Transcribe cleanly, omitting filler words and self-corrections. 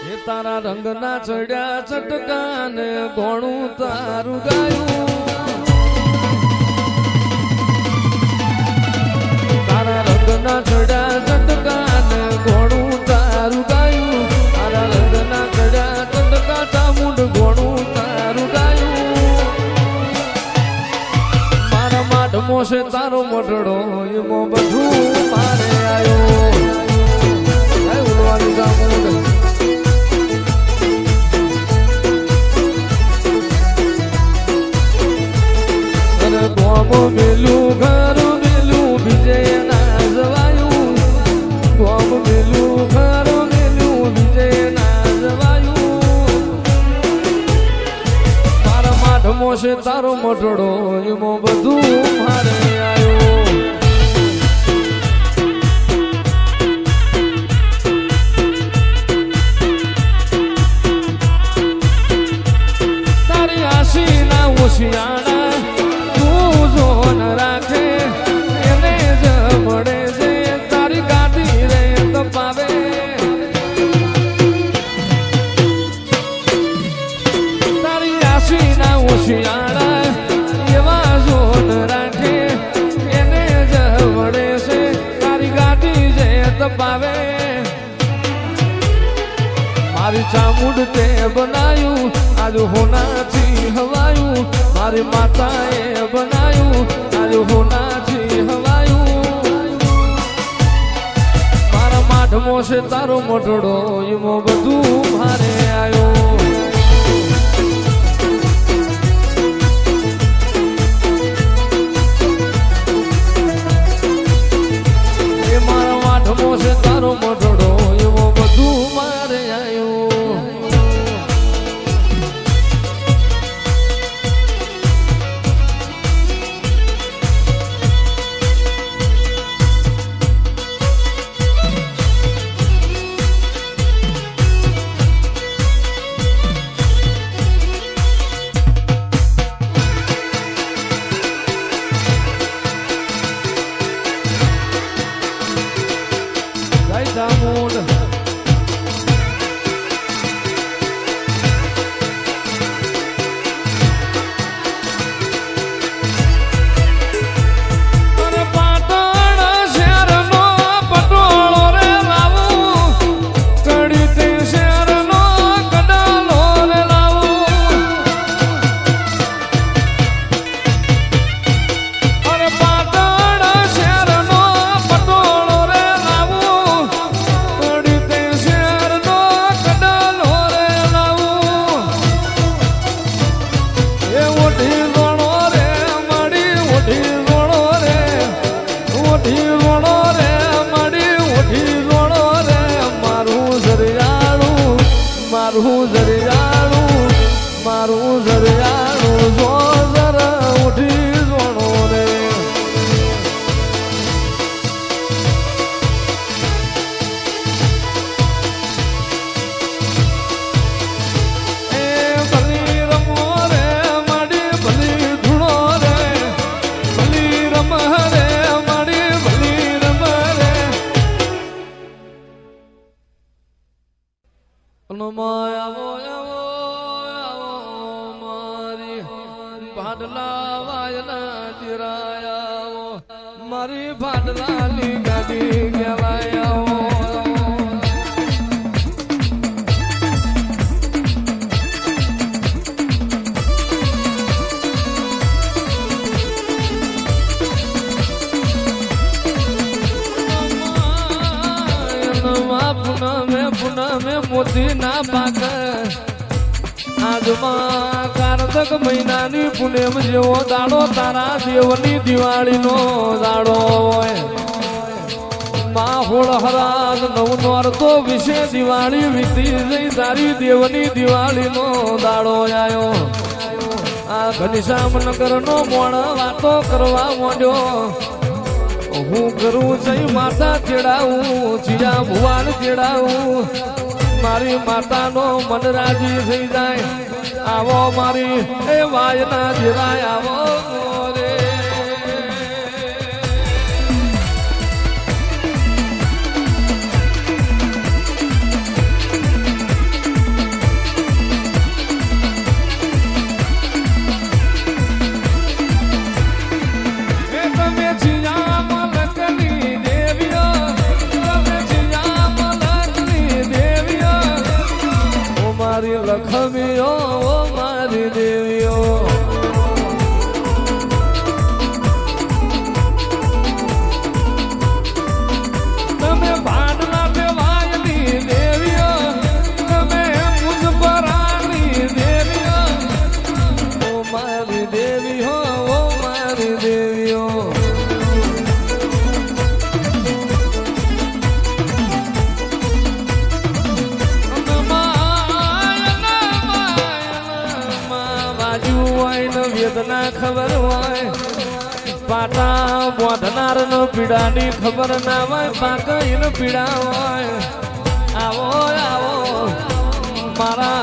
એ તારા રંગના ચડ્યા ચટકાને ઘોણું તારું ગાયું તારા રંગના ચડ્યા ચટકાને ઘોણું તારું ગાયું તારા રંગના ચડ્યા ચટકા ચામુંડ ઘોણું તારું ગાયું મારા માઢ મોસે તારો મઢડો એમાં બધું મારે આવ્યો ઉડવાની ચામુંડ મેલું ઘર મેલું બીજે ના જવાયું ગોમ મેલું ઘર મેલું બીજે ના જવાયું મારા માઢ મોસે તારો મઢડો એમાં બધું મારે આવ્યો તારી આશી ના હોશિયાણા રાખે એને જ મળે છે તારી ગાડી રે તપાવે તારી આશી ના હોશિયાળા એવા જોન રાખે એને જ મળે છે તારી ગાડી જે તપાવે મારી ચામુંડ તે બનાયું આજ હોનાથી હવાયું મારી માતાએ બનાયું આજ હોનાથી હવાયું મારા માઢ મોસે તારો મઢડો એમાં બધું મારે આવ્યો એ મારા માઢ મોસે તારો મઢડો એમાં બધું મારે આવ્યો ચામુંડ અરે પાટણ શહેરનો પટોળો રે લાવું કડી તે શહેરનો કડાલો રે લાવું અરે પાટણ શહેરનો પટોળો રે લાવું મારું જરિયાળું જો જરા ઉઠી જોણો રે એ ભલી રમો રે માડી ભલી ધૂણો રે ભલી રમ રે માડી ભલી રમ રે માયાવો ભાડલા વાયના ચિરાયાઓ મારી ભાડલાની ગાડી કહેવાયાઓ પુનમે મોતી ના પાક આજમાં કારતક મહિનાની પુનેમ જેવો દાડો તારા દેવની દિવાળીનો દાડો હોય માહોળ હરાજ નવનોર તો વિશે દિવાળી વીતી જઈ તારી દેવની દિવાળીનો દાડો આવ્યો આ ઘનશ્યામનગરનો મોણ વાતો કરવા માંડ્યો હું કરું જઈ માતા ચેડાવું ચિયા ભુવાન ચેડાવું મારી માતાનો મન રાજી થઈ જાય આવો મારી એ વાયના જીરાય આવો રે વેદના ખબર હોય પાટા બોધનાર નો પીડાની ખબર ના હોય પાકઈ નો પીડા હોય આવો આવો મારા